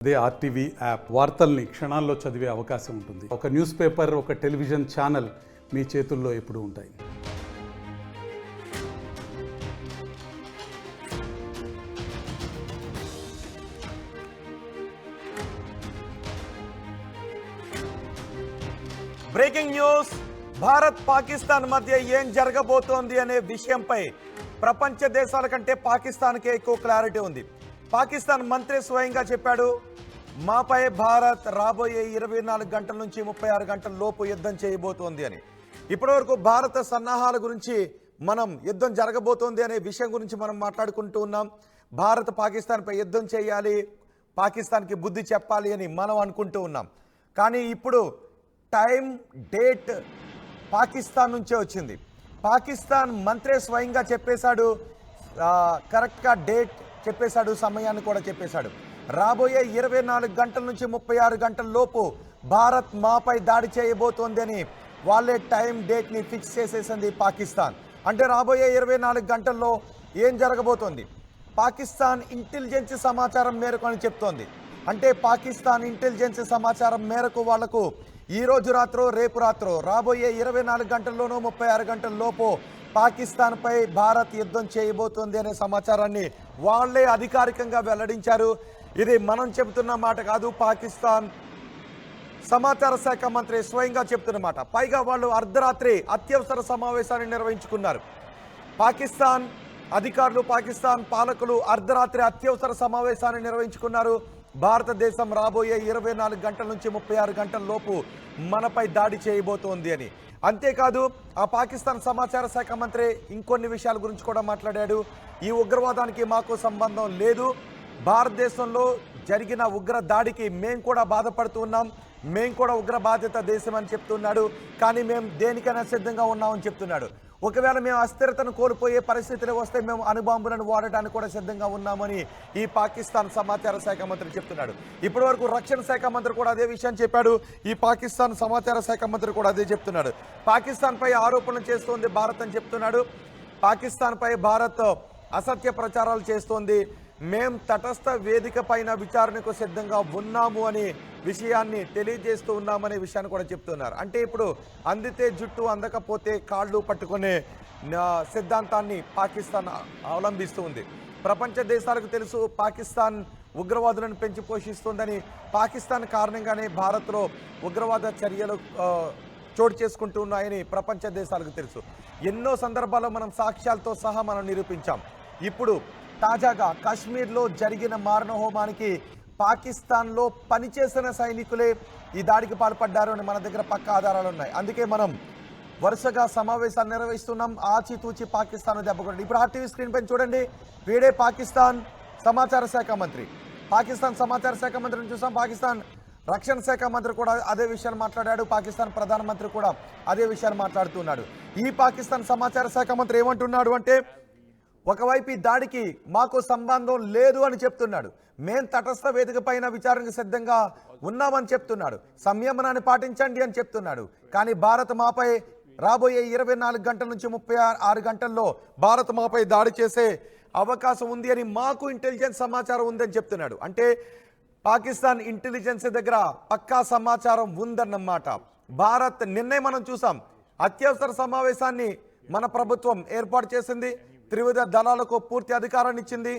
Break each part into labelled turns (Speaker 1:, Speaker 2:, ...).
Speaker 1: అదే RTV app వార్తల్ని క్షణాల్లో చదివే అవకాశం ఉంటుంది. ఒక న్యూస్ పేపర్, ఒక టెలివిజన్ ఛానల్ మీ చేతుల్లో ఎప్పుడూ ఉంటాయి.
Speaker 2: Breaking news. భారత్ పాకిస్తాన్ మధ్య ఏం జరగబోతోంది అనే విషయంపై ప్రపంచ దేశాల కంటే పాకిస్తాన్కే ఎక్కువ క్లారిటీ ఉంది. పాకిస్తాన్ మంత్రి స్వయంగా చెప్పాడు, మాపై భారత్ రాబోయే 24 గంటల నుంచి 36 గంటల లోపు యుద్ధం చేయబోతోంది అని. ఇప్పటివరకు భారత సన్నాహాల గురించి మనం యుద్ధం జరగబోతోంది అనే విషయం గురించి మనం మాట్లాడుకుంటూ ఉన్నాం. భారత్ పాకిస్తాన్పై యుద్ధం చేయాలి, పాకిస్తాన్కి బుద్ధి చెప్పాలి అని మనం అనుకుంటూ ఉన్నాం. కానీ ఇప్పుడు టైం, డేట్ పాకిస్తాన్ నుంచే వచ్చింది. పాకిస్తాన్ మంత్రి స్వయంగా చెప్పేశాడు, కరెక్ట్గా డేట్ చెప్పేశాడు, సమయాన్ని కూడా చెప్పేశాడు. రాబోయే 24 గంటల నుంచి 36 గంటల లోపు భారత్ మాపై దాడి చేయబోతోంది అని వాళ్ళే టైం, డేట్ని ఫిక్స్ చేసేసింది పాకిస్తాన్. అంటే రాబోయే 24 గంటల్లో ఏం జరగబోతోంది? పాకిస్తాన్ ఇంటెలిజెన్స్ సమాచారం మేరకు అని చెప్తోంది. అంటే పాకిస్తాన్ ఇంటెలిజెన్స్ సమాచారం మేరకు వాళ్లకు ఈ రోజు రాత్రో రేపు రాత్రో రాబోయే 24 గంటల్లోనూ 36 గంటల లోపు పాకిస్తాన్పై భారత్ యుద్ధం చేయబోతోంది అనే సమాచారాన్ని వాళ్లే అధికారికంగా వెల్లడించారు. ఇది మనం చెబుతున్న మాట కాదు, పాకిస్తాన్ సమాచార శాఖ మంత్రి స్వయంగా చెప్తున్నమాట. పైగా వాళ్ళు అర్ధరాత్రి అత్యవసర సమావేశాన్ని నిర్వహించుకున్నారు. పాకిస్తాన్ అధికారులు, పాకిస్తాన్ పాలకులు అర్ధరాత్రి అత్యవసర సమావేశాన్ని నిర్వహించుకున్నారు. భారతదేశం రాబోయే 24 గంటల నుంచి 36 గంటల లోపు మనపై దాడి చేయబోతోంది అని. అంతేకాదు ఆ పాకిస్తాన్ సమాచార శాఖ మంత్రి ఇంకొన్ని విషయాల గురించి కూడా మాట్లాడాడు. ఈ ఉగ్రవాదానికి మాకు సంబంధం లేదు, భారతదేశంలో జరిగిన ఉగ్ర దాడికి మేము కూడా బాధపడుతూ ఉన్నాం, మేము కూడా ఉగ్ర బాధిత దేశం అని చెప్తున్నాడు. కానీ మేము దేనికైనా సిద్ధంగా ఉన్నామని చెప్తున్నాడు. ఒకవేళ మేము అస్థిరతను కోల్పోయే పరిస్థితులు వస్తే మేము అణుబాంబులను వాడటానికి కూడా సిద్ధంగా ఉన్నామని ఈ పాకిస్తాన్ సమాచార శాఖ మంత్రి చెప్తున్నాడు. ఇప్పటి వరకు రక్షణ శాఖ మంత్రి కూడా అదే విషయం చెప్పాడు. ఈ పాకిస్తాన్ సమాచార శాఖ మంత్రి కూడా అదే చెప్తున్నాడు. పాకిస్తాన్పై ఆరోపణలు చేస్తోంది భారత్ అని చెప్తున్నాడు. పాకిస్తాన్పై భారత్ అసత్య ప్రచారాలు చేస్తోంది. మేం తటస్థ వేదిక పైన విచారణకు సిద్ధంగా ఉన్నాము అనే విషయాన్ని తెలియజేస్తూ ఉన్నామనే విషయాన్ని కూడా చెప్తున్నారు. అంటే ఇప్పుడు అందితే జుట్టు, అందకపోతే కాళ్ళు పట్టుకునే సిద్ధాంతాన్ని పాకిస్తాన్ అవలంబిస్తూ ఉంది. ప్రపంచ దేశాలకు తెలుసు పాకిస్తాన్ ఉగ్రవాదులను పెంచి పోషిస్తుందని. పాకిస్తాన్ కారణంగానే భారత్లో ఉగ్రవాద చర్యలు చోటు చేసుకుంటూ ఉన్నాయని ప్రపంచ దేశాలకు తెలుసు. ఎన్నో సందర్భాల్లో మనం సాక్ష్యాలతో సహా మనం నిరూపించాం. ఇప్పుడు తాజాగా కాశ్మీర్లో జరిగిన మారణహోమానికి పాకిస్తాన్లో పనిచేసిన సైనికులే ఈ దాడికి పాల్పడ్డారు అని మన దగ్గర పక్కా ఆధారాలు ఉన్నాయి. అందుకే మనం వరుసగా సమావేశాలు నిర్వహిస్తున్నాం. ఆచితూచి పాకిస్తాన్ దెబ్బకొండి. ఇప్పుడు ఆర్టీవీ స్క్రీన్ పైన చూడండి, వీడే పాకిస్తాన్ సమాచార శాఖ మంత్రి. పాకిస్తాన్ సమాచార శాఖ మంత్రిని చూసాం. పాకిస్తాన్ రక్షణ శాఖ మంత్రి కూడా అదే విషయాన్ని మాట్లాడాడు. పాకిస్తాన్ ప్రధానమంత్రి కూడా అదే విషయాన్ని మాట్లాడుతున్నాడు. ఈ పాకిస్తాన్ సమాచార శాఖ మంత్రి ఏమంటున్నాడు అంటే, ఒకవైపు ఈ దాడికి మాకు సంబంధం లేదు అని చెప్తున్నాడు. మేం తటస్థ వేదిక పైన విచారణకు సిద్ధంగా ఉన్నామని చెప్తున్నాడు. సంయమనాన్ని పాటించండి అని చెప్తున్నాడు. కానీ భారత్ మాపై రాబోయే 24 గంటల నుంచి 36 గంటల్లో భారత్ మాపై దాడి చేసే అవకాశం ఉంది అని మాకు ఇంటెలిజెన్స్ సమాచారం ఉందని చెప్తున్నాడు. అంటే పాకిస్తాన్ ఇంటెలిజెన్స్ దగ్గర పక్కా సమాచారం ఉందన్నమాట. భారత్ నిన్నే మనం చూసాం, అత్యవసర సమావేశాన్ని మన ప్రభుత్వం ఏర్పాటు చేసింది. త్రివిధ దళాలకు పూర్తి అధికారాన్ని ఇచ్చింది.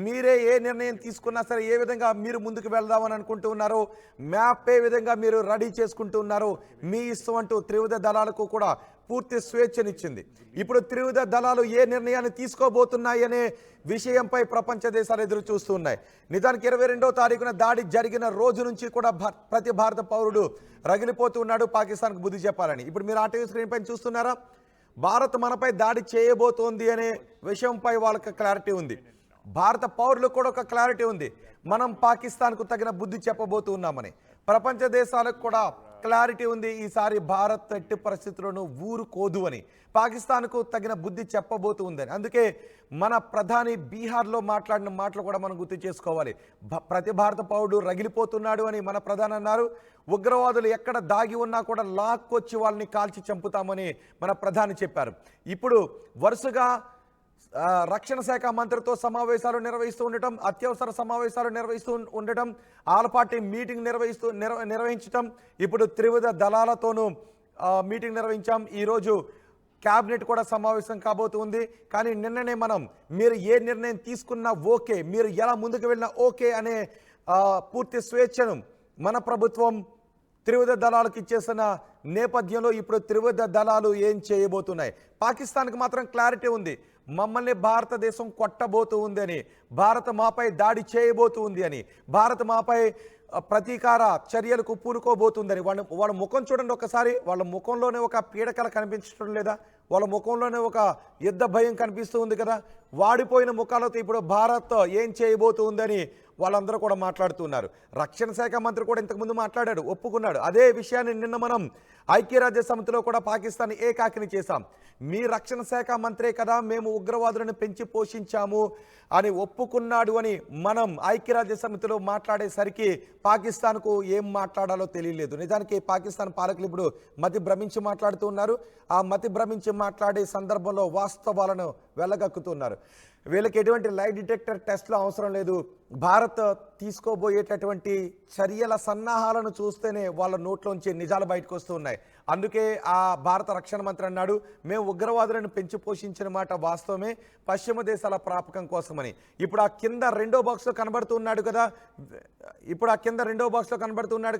Speaker 2: మీరే ఏ నిర్ణయం తీసుకున్నా సరే, ఏ విధంగా మీరు ముందుకు వెళ్దామని అనుకుంటూ ఉన్నారు, మ్యాప్ ఏ విధంగా మీరు రెడీ చేసుకుంటూ ఉన్నారు, మీ ఇష్టం అంటూ త్రివిధ దళాలకు కూడా పూర్తి స్వేచ్ఛనిచ్చింది. ఇప్పుడు త్రివిధ దళాలు ఏ నిర్ణయాన్ని తీసుకోబోతున్నాయి అనే విషయంపై ప్రపంచ దేశాలు ఎదురు చూస్తూ ఉన్నాయి. నిజానికి 22వ తారీఖున దాడి జరిగిన రోజు నుంచి కూడా ప్రతి భారత పౌరుడు రగిలిపోతూ ఉన్నాడు పాకిస్తాన్కు బుద్ధి చెప్పాలని. ఇప్పుడు మీరు ఆర్టీవీ స్క్రీన్ పైన చూస్తున్నారా, భారత్ మనపై దాడి చేయబోతోంది అనే విషయంపై వాళ్ళకి క్లారిటీ ఉంది. భారత పౌరులకు కూడా ఒక క్లారిటీ ఉంది, మనం పాకిస్తాన్కు తగిన బుద్ధి చెప్పబోతూ ఉన్నామని. ప్రపంచ దేశాలకు కూడా క్లారిటీ ఉంది, ఈసారి భారత్ ఎట్టి పరిస్థితుల్లోనూ ఊరుకోదు అని, పాకిస్తాన్కు తగిన బుద్ధి చెప్పబోతూ ఉందని. అందుకే మన ప్రధాని బీహార్లో మాట్లాడిన మాటలు కూడా మనం గుర్తు చేసుకోవాలి. ప్రతి భారత పౌరుడు రగిలిపోతున్నాడు అని మన ప్రధాని అన్నారు. ఉగ్రవాదులు ఎక్కడ దాగి ఉన్నా కూడా లాక్కొచ్చి వాళ్ళని కాల్చి చంపుతామని మన ప్రధాని చెప్పారు. ఇప్పుడు వరుసగా రక్షణ శాఖ మంత్రితో సమావేశాలు నిర్వహిస్తూ ఉండటం, అత్యవసర సమావేశాలు నిర్వహిస్తూ ఉండటం, ఆల్ పార్టీ మీటింగ్ నిర్వహించటం, ఇప్పుడు త్రివిధ దళాలతోనూ మీటింగ్ నిర్వహించాం. ఈరోజు క్యాబినెట్ కూడా సమావేశం కాబోతుంది. కానీ నిన్ననే మనం మీరు ఏ నిర్ణయం తీసుకున్నా ఓకే, మీరు ఎలా ముందుకు వెళ్ళినా ఓకే అనే పూర్తి స్వేచ్ఛను మన ప్రభుత్వం త్రివిధ దళాలకు ఇచ్చేసిన నేపథ్యంలో ఇప్పుడు త్రివిధ దళాలు ఏం చేయబోతున్నాయి? పాకిస్తాన్కి మాత్రం క్లారిటీ ఉంది, మమ్మల్ని భారతదేశం కొట్టబోతూ ఉంది అని, భారత్ మాపై దాడి చేయబోతూ ఉంది అని, భారత్ మాపై ప్రతీకార చర్యలకు పూనుకోబోతుందని. వాళ్ళ ముఖం చూడండి ఒకసారి, వాళ్ళ ముఖంలోనే ఒక పీడకల కనిపించడం లేదా? వాళ్ళ ముఖంలోనే ఒక యుద్ధ భయం కనిపిస్తూ ఉంది కదా. వాడిపోయిన ముఖాలతో ఇప్పుడు భారత్ ఏం చేయబోతుందని వాళ్ళందరూ కూడా మాట్లాడుతున్నారు. రక్షణ శాఖ మంత్రి కూడా ఇంతకుముందు మాట్లాడాడు, ఒప్పుకున్నాడు. అదే విషయాన్ని నిన్న మనం ఐక్యరాజ్య సమితిలో కూడా పాకిస్తాన్ ఏకాకిని చేశాం. మీ రక్షణ శాఖ మంత్రే కదా మేము ఉగ్రవాదులను పెంచి పోషించాము అని ఒప్పుకున్నాడు అని మనం ఐక్యరాజ్య సమితిలో మాట్లాడేసరికి పాకిస్తాన్కు ఏం మాట్లాడాలో తెలియలేదు. నిజానికి పాకిస్తాన్ పాలకులు ఇప్పుడు మతి భ్రమించి మాట్లాడుతున్నారు. ఆ మతి భ్రమించి మాట్లాడే సందర్భంలో వాస్తవాలను వెళ్ళగక్కుతున్నారు. వీళ్ళకి ఎటువంటి లై డిటెక్టర్ టెస్ట్లు అవసరం లేదు. భారత్ తీసుకోబోయేటటువంటి చర్యల సన్నాహాలను చూస్తేనే వాళ్ళ నోట్లోంచి నిజాలు బయటకు వస్తూ ఉన్నాయి. అందుకే ఆ భారత రక్షణ మంత్రి అన్నాడు, మేము ఉగ్రవాదులను పెంచి పోషించిన మాట వాస్తవమే, పశ్చిమ దేశాల ప్రాపకం కోసమని. ఇప్పుడు ఆ కింద రెండో బాక్స్లో కనబడుతున్నాడు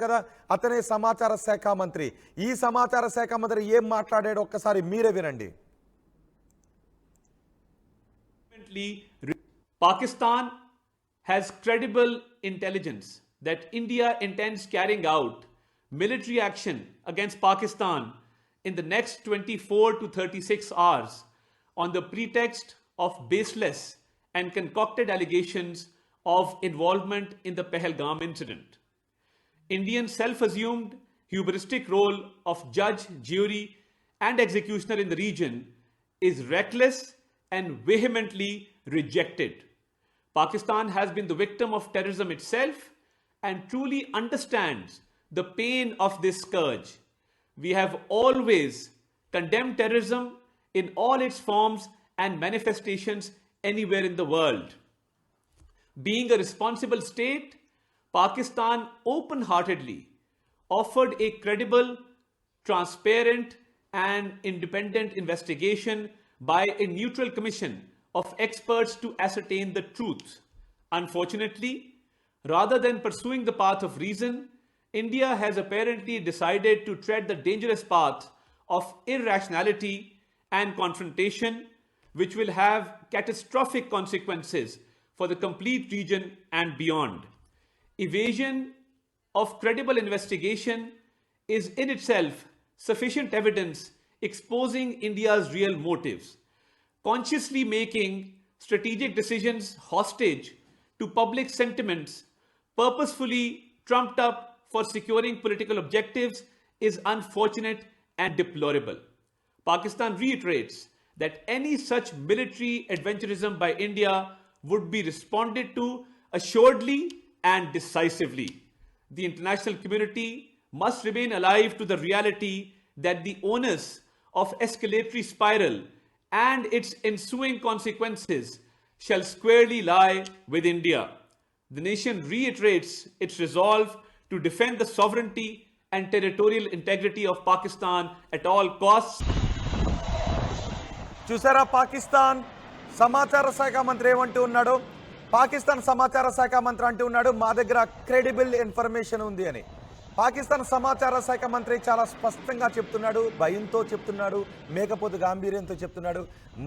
Speaker 2: కదా, అతనే సమాచార శాఖ మంత్రి. ఈ సమాచార శాఖ మంత్రి ఏం మాట్లాడాడో ఒక్కసారి మీరే వినండి.
Speaker 3: Pakistan has credible intelligence that India intends carrying out military action against Pakistan in the next 24 to 36 hours on the pretext of baseless and concocted allegations of involvement in the Pahalgam incident. Indian self-assumed hubristic role of judge, jury, and executioner in the region is reckless and vehemently rejected. Pakistan has been the victim of terrorism itself and truly understands the pain of this scourge. We have always condemned terrorism in all its forms and manifestations anywhere in the world. Being a responsible state, Pakistan open-heartedly offered a credible, transparent, and independent investigation by a neutral commission of experts to ascertain the truth. Unfortunately, rather than pursuing the path of reason, India has apparently decided to tread the dangerous path of irrationality and confrontation, which will have catastrophic consequences for the complete region and beyond. Evasion of credible investigation is in itself sufficient evidence exposing India's real motives. Consciously making strategic decisions hostage to public sentiments purposefully trumped up for securing political objectives is unfortunate and deplorable. Pakistan reiterates that any such military adventurism by India would be responded to assuredly and decisively. The international community must remain alive to the reality that the onus of escalatory spiral and its ensuing consequences shall squarely lie with India. The nation reiterates its resolve to defend the sovereignty and territorial integrity of Pakistan at all costs.
Speaker 2: చూసారా పాకిస్తాన్ సమాచార శాఖ మంత్రి ఏమంటూ ఉన్నాడు? పాకిస్తాన్ సమాచార శాఖ మంత్రి అంటూ ఉన్నాడు, మా దగ్గర క్రెడిబుల్ ఇన్ఫర్మేషన్ ఉంది అని. పాకిస్తాన్ సమాచార శాఖ మంత్రి చాలా స్పష్టంగా చెప్తున్నాడు, భయంతో చెప్తున్నాడు, మేకపోతు గాంభీర్యంతో చెప్తున్నాడు,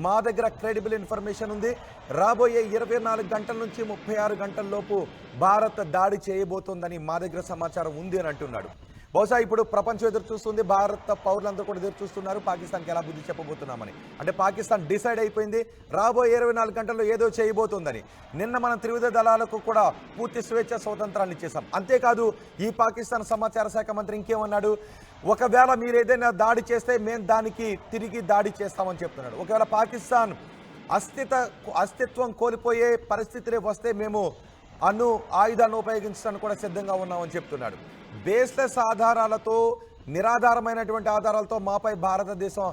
Speaker 2: మా దగ్గర క్రెడిబుల్ ఇన్ఫర్మేషన్ ఉంది. రాబోయే 24 గంటల నుంచి 36 గంటల లోపు భారత్ దాడి చేయబోతోందని మా దగ్గర సమాచారం ఉంది అని అంటున్నాడు. బహుశా ఇప్పుడు ప్రపంచం ఎదురు చూస్తుంది, భారత పౌరులందరూ కూడా ఎదురు చూస్తున్నారు పాకిస్తాన్కి ఎలా బుద్ధి చెప్పబోతున్నామని. అంటే పాకిస్తాన్ డిసైడ్ అయిపోయింది రాబోయే 24 గంటల్లో ఏదో చేయబోతోందని. నిన్న మనం త్రివిధ దళాలకు కూడా పూర్తి స్వేచ్ఛ స్వాతంత్రాన్ని ఇచ్చేసాం. అంతేకాదు ఈ పాకిస్తాన్ సమాచార శాఖ మంత్రి ఇంకేమన్నాడు, ఒకవేళ మీరు ఏదైనా దాడి చేస్తే మేము దానికి తిరిగి దాడి చేస్తామని చెప్తున్నాడు. ఒకవేళ పాకిస్తాన్ అస్తిత్వం కోల్పోయే పరిస్థితులే వస్తే మేము ఆయుధాలను ఉపయోగించడానికి కూడా సిద్ధంగా ఉన్నామని చెప్తున్నాడు. బేస్లెస్ ఆధారాలతో, నిరాధారమైనటువంటి ఆధారాలతో మాపై భారతదేశం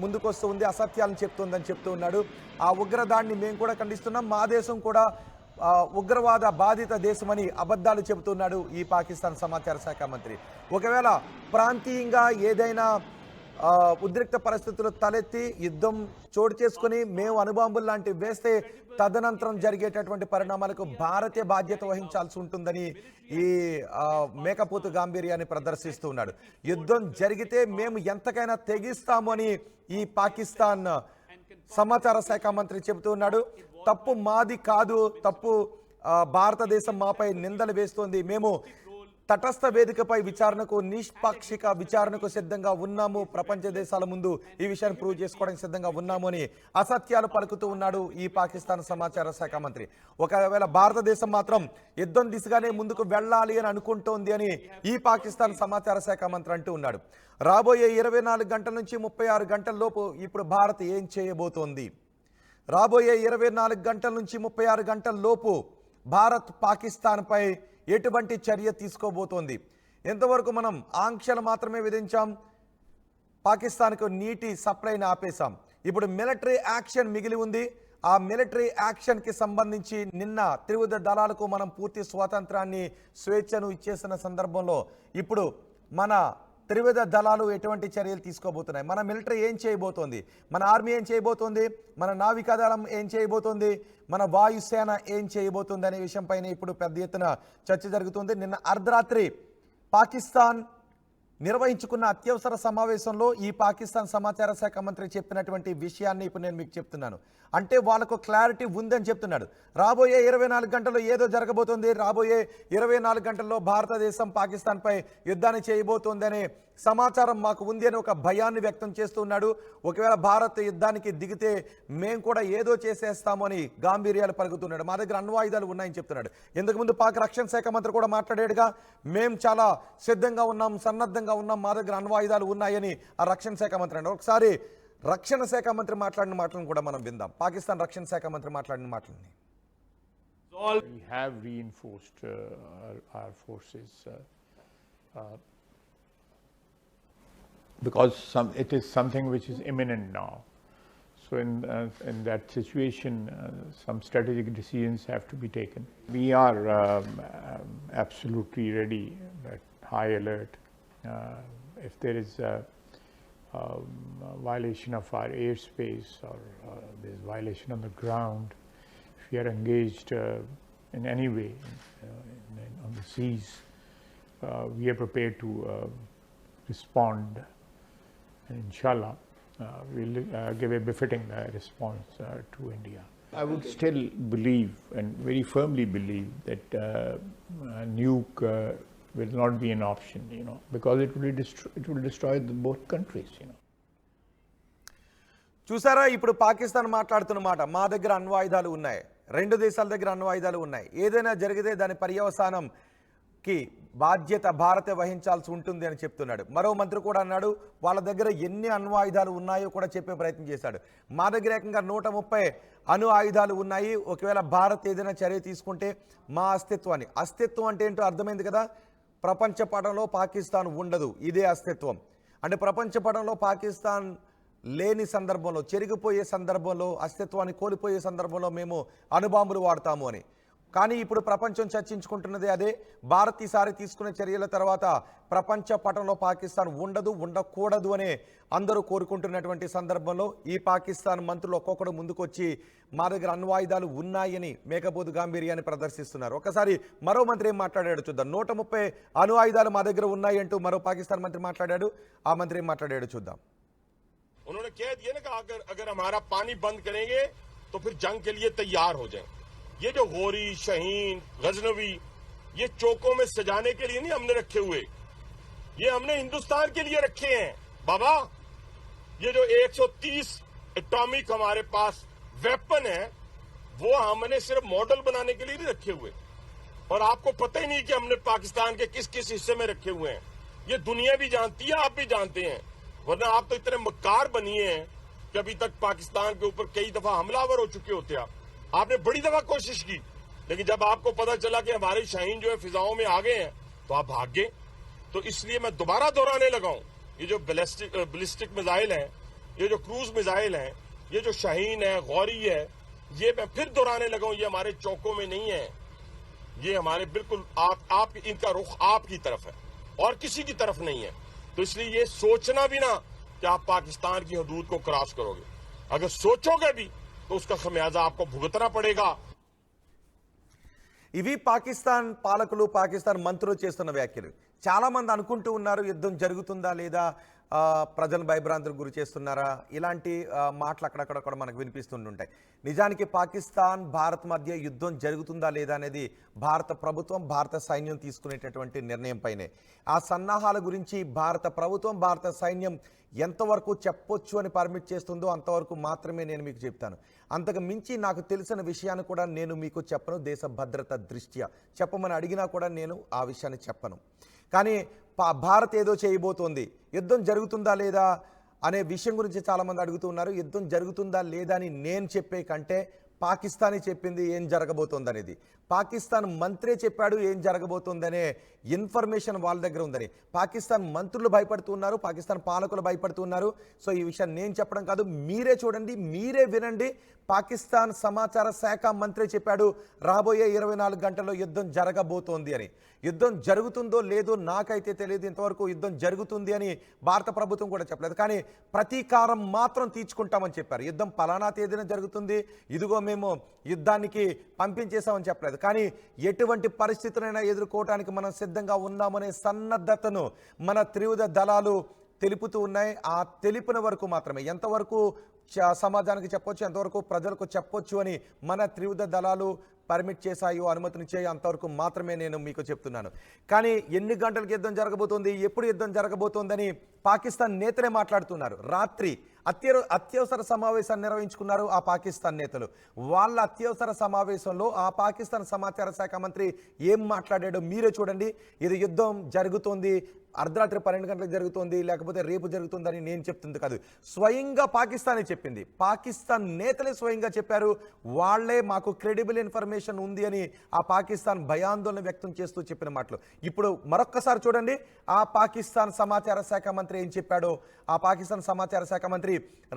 Speaker 2: ముందుకొస్తూ ఉంది, అసత్యాలను చెప్తుందని చెప్తూ ఉన్నాడు. ఆ ఉగ్రదాడిని మేము కూడా ఖండిస్తున్నాం, మా దేశం కూడా ఉగ్రవాద బాధిత దేశమని అబద్ధాలు చెబుతున్నాడు ఈ పాకిస్తాన్ సమాచార శాఖ మంత్రి. ఒకవేళ ప్రాంతీయంగా ఏదైనా ఉద్రిక్త పరిస్థితులు తలెత్తి యుద్ధం చోటు చేసుకుని మేము అణుబాంబులు లాంటివి వేస్తే తదనంతరం జరిగేటటువంటి పరిణామాలకు భారతే బాధ్యత వహించాల్సి ఉంటుందని ఈ మేకపోతు గాంభీర్యాన్ని ప్రదర్శిస్తూ ఉన్నాడు. యుద్ధం జరిగితే మేము ఎంతకైనా తెగిస్తాము అని ఈ పాకిస్తాన్ సమాచార శాఖ మంత్రి చెబుతూ ఉన్నాడు. తప్పు మాది కాదు, తప్పు భారతదేశం మాపై నిందలు వేస్తోంది, మేము తటస్థ వేదికపై విచారణకు నిష్పాక్షిక విచారణకు సిద్ధంగా ఉన్నాము, ప్రపంచ దేశాల ముందు ఈ విషయాన్ని ప్రూవ్ చేసుకోవడానికి సిద్ధంగా ఉన్నాము అని అసత్యాలు పలుకుతూ ఉన్నాడు ఈ పాకిస్తాన్ సమాచార శాఖ మంత్రి. ఒకవేళ భారతదేశం మాత్రం యుద్ధం దిశగానే ముందుకు వెళ్ళాలి అని అనుకుంటోంది అని ఈ పాకిస్తాన్ సమాచార శాఖ మంత్రి అంటూ ఉన్నాడు. రాబోయే 24 గంటల నుంచి 36 గంటల లోపు ఇప్పుడు భారత్ ఏం చేయబోతోంది? రాబోయే 24 గంటల నుంచి 36 గంటల లోపు భారత్ పాకిస్తాన్పై ఎటువంటి చర్య తీసుకోబోతోంది? ఎంతవరకు మనం ఆంక్షలు మాత్రమే విధించాం, పాకిస్తాన్కు నీటి సప్లైని ఆపేశాం, ఇప్పుడు మిలిటరీ యాక్షన్ మిగిలి ఉంది. ఆ మిలిటరీ యాక్షన్కి సంబంధించి నిన్న త్రివిధ దళాలకు మనం పూర్తి స్వాతంత్రాన్ని స్వేచ్ఛను ఇచ్చేసిన సందర్భంలో ఇప్పుడు మన త్రివిధ దళాలు ఎటువంటి చర్యలు తీసుకోబోతున్నాయి? మన మిలిటరీ ఏం చేయబోతోంది? మన ఆర్మీ ఏం చేయబోతోంది? మన నావికాదళం ఏం చేయబోతోంది? మన వాయుసేన ఏం చేయబోతుంది అనే విషయంపైన ఇప్పుడు పెద్ద ఎత్తున చర్చ జరుగుతుంది. నిన్న అర్ధరాత్రి పాకిస్తాన్ నిర్వహించుకున్న అత్యవసర సమావేశంలో ఈ పాకిస్తాన్ సమాచార శాఖ మంత్రి చెప్పినటువంటి విషయాన్ని ఇప్పుడు నేను మీకు చెప్తున్నాను. అంటే వాళ్ళకు క్లారిటీ ఉందని చెప్తున్నాడు. రాబోయే 24 గంటల్లో ఏదో జరగబోతుంది, రాబోయే 24 గంటల్లో భారతదేశం పాకిస్తాన్పై యుద్ధాన్ని చేయబోతోందనే సమాచారం మాకు ఉంది అని ఒక భయాన్ని వ్యక్తం చేస్తున్నాడు. ఒకవేళ భారత్ యుద్ధానికి దిగితే మేము కూడా ఏదో చేసేస్తాము అని గాంభీర్యాలు పలుకుతున్నాడు. మా దగ్గర అణ్వాయుధాలు ఉన్నాయని చెప్తున్నాడు. ఇంతకుముందు పాక్ రక్షణ శాఖ మంత్రి కూడా మాట్లాడాడుగా, మేము చాలా సిద్ధంగా ఉన్నాం, సన్నద్ధంగా ఉన్నాం, మా దగ్గర అణ్వాయుధాలు ఉన్నాయని ఆ రక్షణ శాఖ మంత్రి అన్నాడు. ఒకసారి రక్షణ శాఖ మంత్రి మాట్లాడిన మాటలను కూడా మనం విందాం. పాకిస్తాన్ రక్షణ శాఖ మంత్రి మాట్లాడిన మాటలని.
Speaker 4: We have reinforced our forces because it is something which is imminent now. So in that situation, some strategic decisions have to be taken. We are absolutely ready, at high alert. If there is a violation of our airspace or there is violation on the ground, if we are engaged in any way on the seas, we are prepared to respond, and inshallah we'll give a befitting response to India. I would still believe and very firmly believe that a nuke will not be an option, because it will destroy both countries,
Speaker 2: చూసారా ఇప్పుడు పాకిస్తాన్ మాట్లాడుతున్న మాట, మా దగ్గర అణ్వాయుధాలు ఉన్నాయి, రెండు దేశాల దగ్గర అణ్వాయుధాలు ఉన్నాయి, ఏదైనా జరిగితే దాని పర్యవసానంకి బాధ్యత భారతే వహించాల్సి ఉంటుంది అని చెప్తున్నాడు. మరో మంత్రి కూడా అన్నాడు వాళ్ళ దగ్గర ఎన్ని అణ్వాయుధాలు ఉన్నాయో కూడా చెప్పే ప్రయత్నం చేశాడు. మా దగ్గర ఏకంగా 130 అణు ఆయుధాలు ఉన్నాయి, ఒకవేళ భారత్ ఏదైనా చర్య తీసుకుంటే మా అస్తిత్వం అంటే ఏంటో అర్థమైంది కదా. ప్రపంచ పటంలో పాకిస్తాన్ ఉండదు, ఇదే అస్తిత్వం. అంటే ప్రపంచ పటంలో పాకిస్తాన్ లేని సందర్భంలో, చెరిగిపోయే సందర్భంలో, అస్తిత్వాన్ని కోల్పోయే సందర్భంలో మేము అణుబాంబులు వాడతాము అని. కానీ ఇప్పుడు ప్రపంచం చర్చించుకుంటున్నది అదే. భారత్ ఈసారి తీసుకునే చర్యల తర్వాత ప్రపంచ పటంలో పాకిస్తాన్ ఉండదు, ఉండకూడదు అనే అందరూ కోరుకుంటున్నటువంటి సందర్భంలో ఈ పాకిస్తాన్ మంత్రులు ఒక్కొక్కడు ముందుకొచ్చి మా దగ్గర అణ్వాయుధాలు ఉన్నాయని మేకపోతు గాంభీర్యాన్ని ప్రదర్శిస్తున్నారు. ఒకసారి మరో మంత్రి ఏం మాట్లాడాడు చూద్దాం. 130 అణు ఆయుధాలు మా దగ్గర ఉన్నాయి అంటూ మరో పాకిస్తాన్ మంత్రి మాట్లాడాడు. ఆ మంత్రి ఏం మాట్లాడాడు చూద్దాం.
Speaker 5: उन्होंने कह दिया ना कि अगर हमारा पानी बंद करेंगे तो फिर जंग के लिए तैयार हो जाएं। ये जो गोरी, शहीन, गजनवी, ये चौकों में सजाने के लिए नहीं हमने रखे हुए, ये हमने हिंदुस्तान के लिए रखे हैं बाबा। ये जो 130 एटॉमिक हमारे पास वेपन है वो हमने सिर्फ मॉडल बनाने के लिए नहीं रखे हुए, और आपको पता ही नहीं कि हमने पाकिस्तान के किस किस हिस्से में रखे हुए हैं। ये दुनिया भी जानती है, आप भी जानते हैं, वरना आप तो इतने मक्कार बनिए हैं कि अभी तक पाकिस्तान के ऊपर कई दफा हमलावर हो चुके होते। आपने बड़ी दफा कोशिश की, लेकिन जब आपको पता चला कि हमारे शाहीन जो है फिजाओं में आ गए हैं तो आप भाग गए। तो इसलिए मैं दोबारा दोहराने लगा हूं, ये जो बैलिस्टिक मिसाइल हैं ये जो क्रूज मिसाइल हैं, ये जो शाहीन है, गौरी है, ये मैं फिर दोहराने लगा हूं, ये हमारे चौकों में नहीं है, ये हमारे बिल्कुल आप इनका रुख आपकी तरफ है और किसी की तरफ नहीं है। तो इसलिए ये सोचना भी ना कि आप पाकिस्तान की हदूद को क्रॉस करोगे, अगर सोचोगे भी तो उसका खमियाजा आपको भुगतना पड़ेगा।
Speaker 2: ఇవి పాకిస్తాన్ పాలకులు పాకిస్తాన్ మంత్రులు చేస్తున్న వ్యాఖ్యలు. చాలామంది అనుకుంటూ ఉన్నారు యుద్ధం జరుగుతుందా లేదా, ప్రజలు భయభ్రాంతులకు గురి చేస్తున్నారా, ఇలాంటి మాటలు అక్కడక్కడ మనకు వినిపిస్తుంటాయి. నిజానికి పాకిస్తాన్ భారత్ మధ్య యుద్ధం జరుగుతుందా లేదా అనేది భారత ప్రభుత్వం భారత సైన్యం తీసుకునేటటువంటి నిర్ణయం పైనే. ఆ సన్నాహాల గురించి భారత ప్రభుత్వం భారత సైన్యం ఎంతవరకు చెప్పొచ్చు అని పర్మిట్ చేస్తుందో అంతవరకు మాత్రమే నేను మీకు చెప్తాను. అంతకు మించి నాకు తెలిసిన విషయాన్ని కూడా నేను మీకు చెప్పను. దేశ భద్రత దృష్ట్యా చెప్పమని అడిగినా కూడా నేను ఆ విషయాన్ని చెప్పను. కానీ భారత్ ఏదో చేయబోతోంది, యుద్ధం జరుగుతుందా లేదా అనే విషయం గురించి చాలామంది అడుగుతూ ఉన్నారు. యుద్ధం జరుగుతుందా లేదా అని నేను చెప్పే కంటే పాకిస్తానే చెప్పింది ఏం జరగబోతోంది అనేది. పాకిస్తాన్ మంత్రే చెప్పాడు ఏం జరగబోతోందనే ఇన్ఫర్మేషన్ వాళ్ళ దగ్గర ఉందని. పాకిస్తాన్ మంత్రులు భయపడుతున్నారు, పాకిస్తాన్ పాలకులు భయపడుతున్నారు. సో ఈ విషయాన్ని నేను చెప్పడం కాదు, మీరే చూడండి, మీరే వినండి. పాకిస్తాన్ సమాచార శాఖ మంత్రి చెప్పాడు రాబోయే 24 గంటల్లో యుద్ధం జరగబోతోంది అని. యుద్ధం జరుగుతుందో లేదో నాకైతే తెలియదు. ఇంతవరకు యుద్ధం జరుగుతుంది అని భారత ప్రభుత్వం కూడా చెప్పలేదు. కానీ ప్రతీకారం మాత్రం తీర్చుకుంటామని చెప్పారు. యుద్ధం పలానా తేదీన జరుగుతుంది, ఇదిగో మేము యుద్ధానికి పంపించేసామని చెప్పలేదు. కానీ ఎటువంటి పరిస్థితులైనా ఎదుర్కోవడానికి మనం సిద్ధంగా ఉన్నామనే సన్నద్ధతను మన త్రివిధ దళాలు తెలుపుతూ ఉన్నాయి. ఆ తెలిపిన వరకు మాత్రమే, ఎంతవరకు సమాజానికి చెప్పొచ్చు, ఎంతవరకు ప్రజలకు చెప్పొచ్చు అని మన త్రివిధ దళాలు పర్మిట్ చేశాయో, అనుమతినిచ్చాయో అంతవరకు మాత్రమే నేను మీకు చెప్తున్నాను. కానీ ఎన్ని గంటలకు యుద్ధం జరగబోతోంది, ఎప్పుడు యుద్ధం జరగబోతోందని పాకిస్తాన్ నేతలే మాట్లాడుతున్నారు. రాత్రి అత్యవసర సమావేశాన్ని నిర్వహించుకున్నారు ఆ పాకిస్తాన్ నేతలు. వాళ్ళ అత్యవసర సమావేశంలో ఆ పాకిస్తాన్ సమాచార శాఖ మంత్రి ఏం మాట్లాడాడో మీరే చూడండి. ఇది యుద్ధం జరుగుతోంది, అర్ధరాత్రి 12 గంటలకు జరుగుతోంది, లేకపోతే రేపు జరుగుతుందని నేను చెప్తుంది కాదు, స్వయంగా పాకిస్తానే చెప్పింది. పాకిస్తాన్ నేతలే స్వయంగా చెప్పారు. వాళ్లే మాకు క్రెడిబుల్ ఇన్ఫర్మేషన్ ఉంది అని ఆ పాకిస్తాన్ భయాందోళన వ్యక్తం చేస్తూ చెప్పిన మాటలు. ఇప్పుడు మరొక్కసారి చూడండి ఆ పాకిస్తాన్ సమాచార శాఖ మంత్రి ఏం చెప్పాడో. ఆ పాకిస్తాన్ సమాచార శాఖ మంత్రి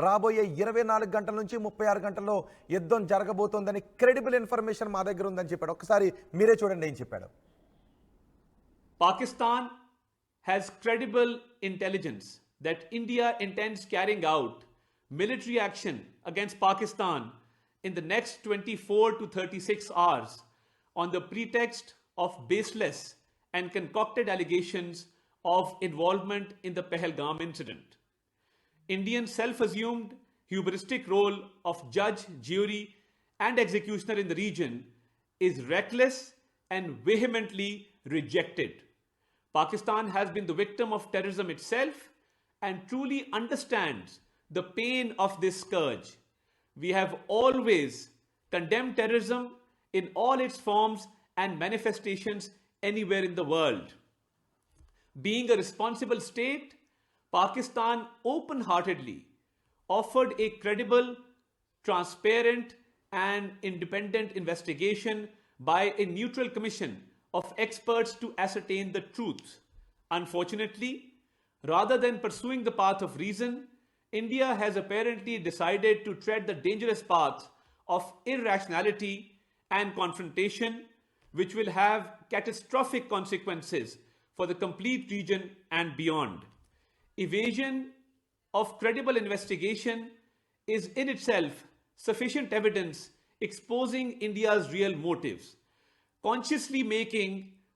Speaker 2: రాబోయే 24 గంటల నుంచి 36 గంటల్లో యుద్ధం జరగబోతోందని క్రెడిబుల్ ఇన్ఫర్మేషన్ మా దగ్గర ఉందని చెప్పాడు. ఒక్కసారి మీరే చూడండి ఏం చెప్పాడు.
Speaker 3: Pakistan has credible intelligence that India intends carrying out military action against Pakistan in the next 24 to 36 hours on the pretext of baseless and concocted allegations of involvement in the Pahalgam incident. Indian self-assumed hubristic role of judge, jury, and executioner in the region is reckless and vehemently rejected. Pakistan has been the victim of terrorism itself and truly understands the pain of this scourge. We have always condemned terrorism in all its forms and manifestations anywhere in the world. Being a responsible state, Pakistan open-heartedly offered a credible, transparent, and independent investigation by a neutral commission of experts to ascertain the truth. Unfortunately, rather than pursuing the path of reason, India has apparently decided to tread the dangerous path of irrationality and confrontation, which will have catastrophic consequences for the complete region and beyond. Evasion of credible investigation is in itself sufficient evidence exposing India's real motives. Consciously making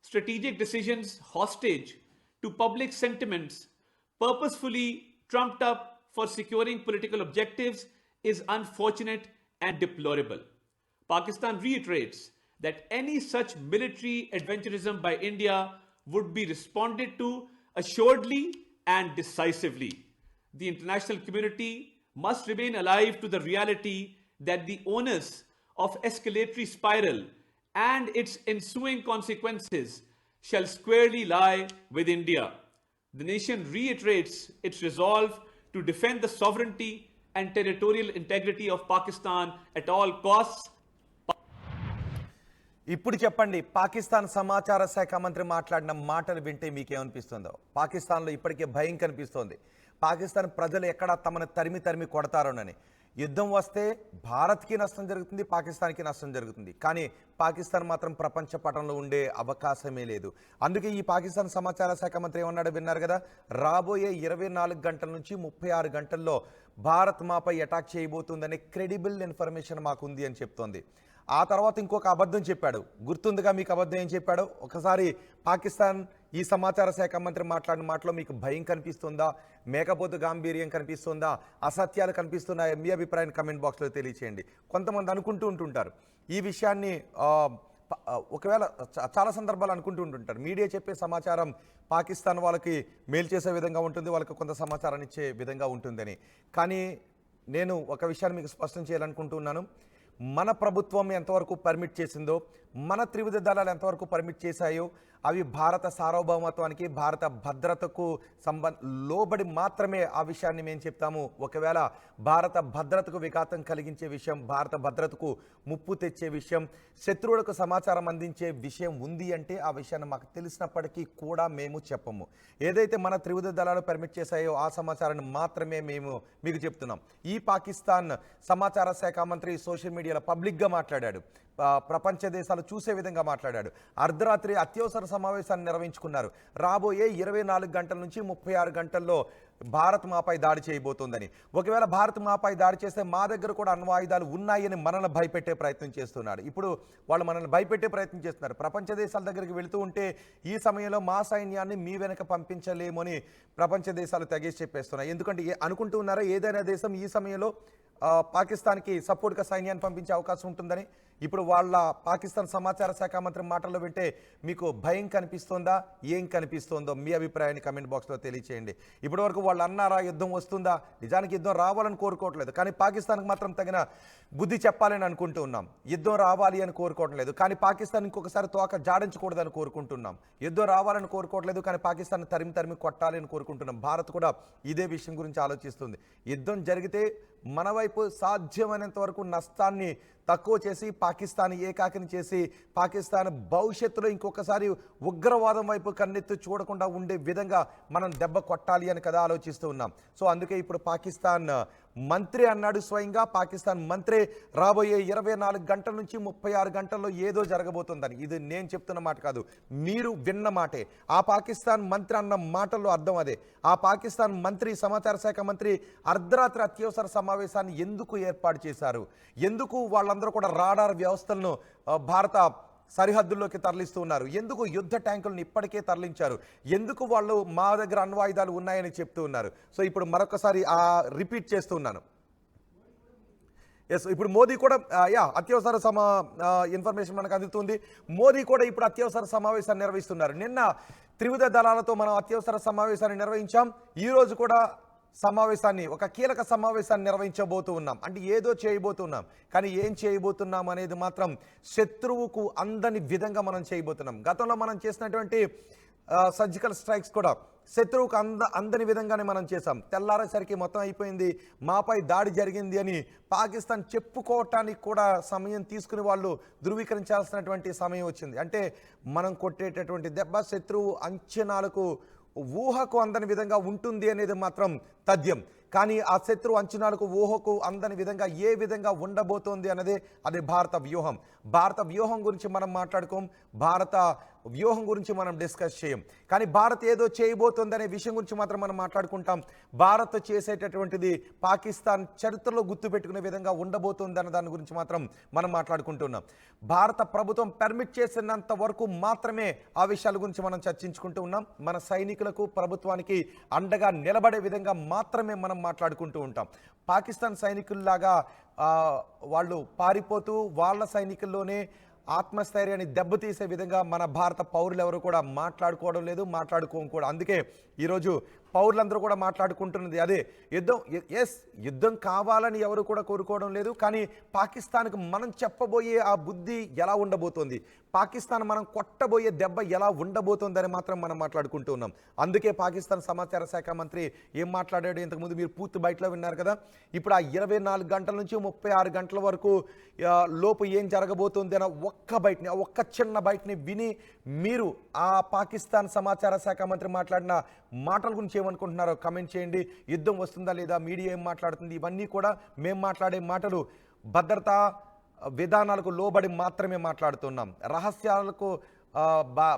Speaker 3: strategic decisions hostage to public sentiments purposefully trumped up for securing political objectives is unfortunate and deplorable. Pakistan reiterates that any such military adventurism by India would be responded to assuredly and decisively. The international community must remain alive to the reality that the onus of escalatory spiral and its ensuing consequences shall squarely lie with India. The nation reiterates its resolve to defend the sovereignty and territorial integrity of Pakistan at all costs.
Speaker 2: ఇప్పుడు చెప్పండి, పాకిస్తాన్ సమాచార శాఖ మంత్రి మాట్లాడిన మాటలు వింటే మీకేమనిపిస్తుందో? పాకిస్తాన్లో ఇప్పటికే భయం కనిపిస్తోంది. పాకిస్తాన్ ప్రజలు ఎక్కడ తమను తరిమి తరిమి కొడతారోనని. యుద్ధం వస్తే భారత్కి నష్టం జరుగుతుంది, పాకిస్తాన్కి నష్టం జరుగుతుంది. కానీ పాకిస్తాన్ మాత్రం ప్రపంచ పటంలో ఉండే అవకాశమే లేదు. అందుకే ఈ పాకిస్తాన్ సమాచార శాఖ మంత్రి ఏమన్నాడో విన్నారు కదా, రాబోయే 24 గంటల నుంచి 36 గంటల్లో భారత్ మాపై అటాక్ చేయబోతుందనే క్రెడిబుల్ ఇన్ఫర్మేషన్ మాకుంది అని చెప్తోంది. ఆ తర్వాత ఇంకొక అబద్ధం చెప్పాడు. గుర్తుందిగా మీకు అబద్ధం ఏం చెప్పాడు? ఒకసారి పాకిస్తాన్ ఈ సమాచార శాఖ మంత్రి మాట్లాడిన మాటలో మీకు భయం కనిపిస్తుందా, మేకపోతు గాంభీర్యం కనిపిస్తుందా, అసత్యాలు కనిపిస్తున్నాయా? మీ అభిప్రాయాన్ని కమెంట్ బాక్స్లో తెలియచేయండి. కొంతమంది అనుకుంటూ ఉంటుంటారు ఈ విషయాన్ని, ఒకవేళ చాలా సందర్భాలు అనుకుంటూ ఉంటుంటారు మీడియా చెప్పే సమాచారం పాకిస్తాన్ వాళ్ళకి మేలు చేసే విధంగా ఉంటుంది, వాళ్ళకి కొంత సమాచారాన్ని ఇచ్చే విధంగా ఉంటుందని. కానీ నేను ఒక విషయాన్ని మీకు స్పష్టం చేయాలనుకుంటున్నాను. మన ప్రభుత్వం ఎంతవరకు పర్మిట్ చేసిందో, మన త్రివిధ దళాలు ఎంతవరకు పర్మిట్ చేశాయో అవి భారత సార్వభౌమత్వానికి, భారత భద్రతకు లోబడి మాత్రమే ఆ విషయాన్ని మేము చెప్తాము. ఒకవేళ భారత భద్రతకు విఘాతం కలిగించే విషయం, భారత భద్రతకు ముప్పు తెచ్చే విషయం, శత్రువులకు సమాచారం అందించే విషయం ఉంది అంటే ఆ విషయాన్ని మాకు తెలిసినప్పటికీ కూడా మేము చెప్పము. ఏదైతే మన త్రివిధ దళాలు పర్మిట్ చేశాయో ఆ సమాచారాన్ని మాత్రమే మేము మీకు చెప్తున్నాం. ఈ పాకిస్తాన్ సమాచార శాఖ మంత్రి సోషల్ మీడియాలో పబ్లిక్గా మాట్లాడాడు, ప్రపంచ దేశాలు చూసే విధంగా మాట్లాడాడు. అర్ధరాత్రి అత్యవసర సమావేశాన్ని నిర్వహించుకున్నారు. రాబోయే 24 గంటల నుంచి 36 గంటల్లో భారత్ మాపై దాడి చేయబోతోందని. ఒకవేళ భారత్ మాపై దాడి చేస్తే మా దగ్గర కూడా అణ్వాయుధాలు ఉన్నాయని మనల్ని భయపెట్టే ప్రయత్నం చేస్తున్నాడు. ఇప్పుడు వాళ్ళు మనల్ని భయపెట్టే ప్రయత్నం చేస్తున్నారు. ప్రపంచ దేశాల దగ్గరికి వెళుతూ ఉంటే ఈ సమయంలో మా సైన్యాన్ని మీ వెనక పంపించలేమని ప్రపంచ దేశాలు తెగేసి చెప్పేస్తున్నాయి. ఎందుకంటే అనుకుంటూ ఉన్నారా ఏదైనా దేశం ఈ సమయంలో పాకిస్తాన్కి సపోర్ట్గా సైన్యాన్ని పంపించే అవకాశం ఉంటుందని? ఇప్పుడు వాళ్ళ పాకిస్తాన్ సమాచార శాఖ మంత్రి మాటల్లో వింటే మీకు భయం కనిపిస్తోందా, ఏం కనిపిస్తోందో మీ అభిప్రాయాన్ని కమెంట్ బాక్స్లో తెలియచేయండి. ఇప్పటి వరకు వాళ్ళు అన్నారా యుద్ధం వస్తుందా? నిజానికి యుద్ధం రావాలని కోరుకోవట్లేదు, కానీ పాకిస్తాన్కి మాత్రం తగిన బుద్ధి చెప్పాలని అనుకుంటూ ఉన్నాం. యుద్ధం రావాలి అని కోరుకోవడం లేదు, కానీ పాకిస్తాన్ ఇంకొకసారి తోక జాడించకూడదని కోరుకుంటున్నాం. యుద్ధం రావాలని కోరుకోవట్లేదు, కానీ పాకిస్తాన్ తరిమి తరిమి కొట్టాలి అని కోరుకుంటున్నాం. భారత్ కూడా ఇదే విషయం గురించి ఆలోచిస్తుంది. యుద్ధం జరిగితే మన వైపు సాధ్యమైనంత వరకు నష్టాన్ని తక్కువ చేసి, పాకిస్తాన్ ఏకాకిని చేసి, పాకిస్తాన్ భవిష్యత్తులో ఇంకొకసారి ఉగ్రవాదం వైపు కన్నెత్తి చూడకుండా ఉండే విధంగా మనం దెబ్బ కొట్టాలి అని కదా ఆలోచిస్తూ ఉన్నాం. సో అందుకే ఇప్పుడు పాకిస్తాన్ మంత్రి అన్నాడు స్వయంగా, పాకిస్తాన్ మంత్రి రాబోయే 24 గంటల నుంచి 36 గంటల్లో ఏదో జరగబోతుందని. ఇది నేను చెప్తున్న మాట కాదు, మీరు విన్న మాటే. ఆ పాకిస్తాన్ మంత్రి అన్న మాటల్లో అర్థం అదే. ఆ పాకిస్తాన్ మంత్రి, సమాచార శాఖ మంత్రి అర్ధరాత్రి అత్యవసర సమావేశాన్ని ఎందుకు ఏర్పాటు చేశారు? ఎందుకు వాళ్ళందరూ కూడా రాడార్ వ్యవస్థలను భారత సరిహద్దుల్లోకి తరలిస్తూ ఉన్నారు? ఎందుకు యుద్ధ ట్యాంకులను ఇప్పటికే తరలించారు? ఎందుకు వాళ్ళు మా దగ్గర అణ్వాయుధాలు ఉన్నాయని చెప్తూ ఉన్నారు? సో ఇప్పుడు మరొకసారి రిపీట్ చేస్తూ ఉన్నాను. ఎస్, ఇప్పుడు మోదీ కూడా అత్యవసర ఇన్ఫర్మేషన్ మనకు అందుతుంది. మోదీ కూడా ఇప్పుడు అత్యవసర సమావేశాన్ని నిర్వహిస్తున్నారు. నిన్న త్రివిధ దళాలతో మనం అత్యవసర సమావేశాన్ని నిర్వహించాం. ఈరోజు కూడా సమావేశాన్ని, ఒక కీలక సమావేశాన్ని నిర్వహించబోతూ ఉన్నాం. అంటే ఏదో చేయబోతున్నాం, కానీ ఏం చేయబోతున్నాం అనేది మాత్రం శత్రువుకు అందని విధంగా మనం చేయబోతున్నాం. గతంలో మనం చేసినటువంటి సర్జికల్ స్ట్రైక్స్ కూడా శత్రువుకు అందని విధంగానే మనం చేసాం. తెల్లారేసరికి మొత్తం అయిపోయింది, మాపై దాడి జరిగింది అని పాకిస్తాన్ చెప్పుకోవటానికి కూడా సమయం తీసుకుని వాళ్ళు ధృవీకరించాల్సినటువంటి సమయం వచ్చింది. అంటే మనం కొట్టేటటువంటి దెబ్బ శత్రువు అంచనాలకు, ఊహకు అందని విధంగా ఉంటుంది అనేది మాత్రం తథ్యం. కానీ ఆ శత్రు అంచనాలకు, ఊహకు అందని విధంగా ఏ విధంగా ఉండబోతోంది అన్నదే అది భారత వ్యూహం. భారత వ్యూహం గురించి మనం మాట్లాడుకోం, భారత వ్యూహం గురించి మనం డిస్కస్ చేయం. కానీ భారత్ ఏదో చేయబోతోందనే విషయం గురించి మాత్రం మనం మాట్లాడుకుంటాం. భారత్ చేసేటటువంటిది పాకిస్తాన్ చరిత్రలో గుర్తుపెట్టుకునే విధంగా ఉండబోతోంది అన్న దాని గురించి మాత్రం మనం మాట్లాడుకుంటున్నాం. భారత ప్రభుత్వం పర్మిట్ చేసినంత వరకు మాత్రమే ఆ విషయాల గురించి మనం చర్చించుకుంటూ ఉన్నాం. మన సైనికులకు, ప్రభుత్వానికి అండగా నిలబడే విధంగా మాత్రమే మనం మాట్లాడుకుంటూ ఉంటాం. పాకిస్తాన్ సైనికుల్లాగా వాళ్ళు పారిపోతూ వాళ్ళ సైనికుల్లోనే ఆత్మస్థైర్యాన్ని దెబ్బతీసే విధంగా మన భారత పౌరులు ఎవరు కూడా మాట్లాడుకోవడం లేదు, మాట్లాడుకోం కూడా. అందుకే ఈరోజు పౌరులందరూ కూడా మాట్లాడుకుంటున్నది అదే, యుద్ధం. ఎస్, యుద్ధం కావాలని ఎవరు కూడా కోరుకోవడం లేదు, కానీ పాకిస్తాన్కు మనం చెప్పబోయే ఆ బుద్ధి ఎలా ఉండబోతోంది, పాకిస్తాన్ మనం కొట్టబోయే దెబ్బ ఎలా ఉండబోతోందని మాత్రం మనం మాట్లాడుకుంటూ ఉన్నాం. అందుకే పాకిస్తాన్ సమాచార శాఖ మంత్రి ఏం మాట్లాడాడు ఇంతకుముందు మీరు పూర్తి బయటలో విన్నారు కదా. ఇప్పుడు ఆ 24 గంటల నుంచి 36 గంటల వరకు లోపు ఏం జరగబోతోంది అన్న ఒక్క చిన్న బయటని విని మీరు ఆ పాకిస్తాన్ సమాచార శాఖ మంత్రి మాట్లాడిన మాటల గురించి ఏమనుకుంటున్నారో కమెంట్ చేయండి. యుద్ధం వస్తుందా లేదా, మీడియా ఏం మాట్లాడుతుంది, ఇవన్నీ కూడా మేము మాట్లాడే మాటలు భద్రతా విధానాలకు లోబడి మాత్రమే మాట్లాడుతున్నాం. రహస్యాలకు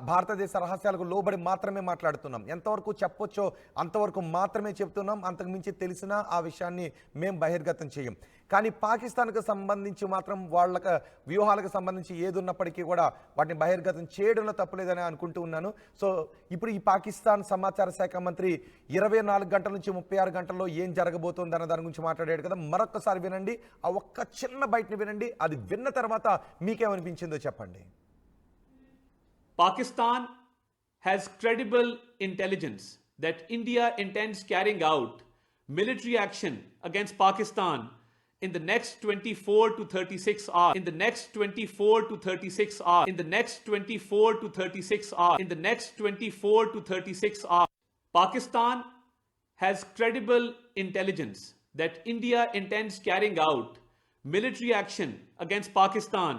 Speaker 2: భారతదేశ రహస్యాలకు లోబడి మాత్రమే మాట్లాడుతున్నాం. ఎంతవరకు చెప్పొచ్చో అంతవరకు మాత్రమే చెప్తున్నాం. అంతకుమించి తెలిసినా ఆ విషయాన్ని మేము బహిర్గతం చేయం. కానీ పాకిస్తాన్కు సంబంధించి మాత్రం వాళ్ళ వ్యూహాలకు సంబంధించి ఏది ఉన్నప్పటికీ కూడా వాటిని బహిర్గతం చేయడంలో తప్పులేదని అనుకుంటూ ఉన్నాను. సో ఇప్పుడు ఈ పాకిస్తాన్ సమాచార శాఖ మంత్రి 24 గంటల నుంచి 36 గంటల్లో ఏం జరగబోతోంది అన్న దాని గురించి మాట్లాడాడు కదా. మరొకసారి వినండి, ఆ ఒక్క చిన్న బయటని వినండి. అది విన్న తర్వాత మీకేమనిపించిందో చెప్పండి.
Speaker 3: Pakistan has credible intelligence that India intends carrying out military action against Pakistan in the next 24 to 36 hours. In the next 24 to 36 hours. In the next 24 to 36 hours. In the next 24 to 36 hours. Pakistan has credible intelligence that India intends carrying out military action against Pakistan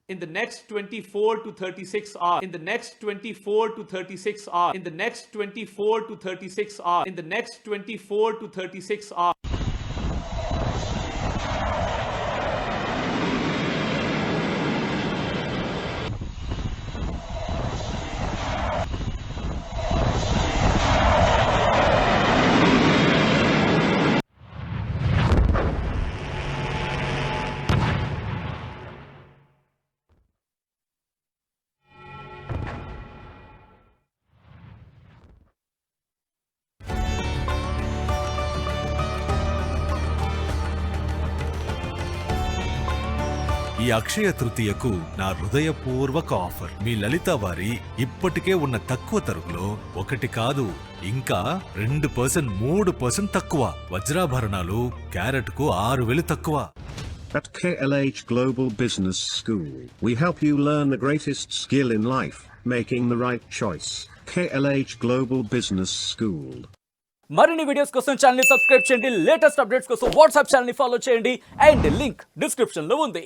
Speaker 3: in the next 24 to 36 hours. In the next 24 to 36 hours. In the next 24 to 36 hours. In the next 24 to 36 hours.
Speaker 6: ఈ అక్షయ తృతీయకు నా హృదయపూర్వక offer. మీ లలిత వారి ఇప్పటికే ఉన్న తక్కువ తరుగులో 1 కాదు ఇంకా 2% 3% తక్కువ. వజ్రాభరణాలు క్యారెట్కు 6,000 తక్కువ.
Speaker 7: At KLH Global Business School, we help you learn the greatest skill in life, making the right choice. KLH Global Business School.
Speaker 8: మరిన్ని వీడియోస్ కోసం ఛానల్ ని సబ్స్క్రైబ్ చేయండి. లేటెస్ట్ అప్డేట్స్ కోసం వాట్సాప్ ఛానల్ ని ఫాలో చేయండి. అండ్ లింక్ డిస్క్రిప్షన్ లో ఉంది.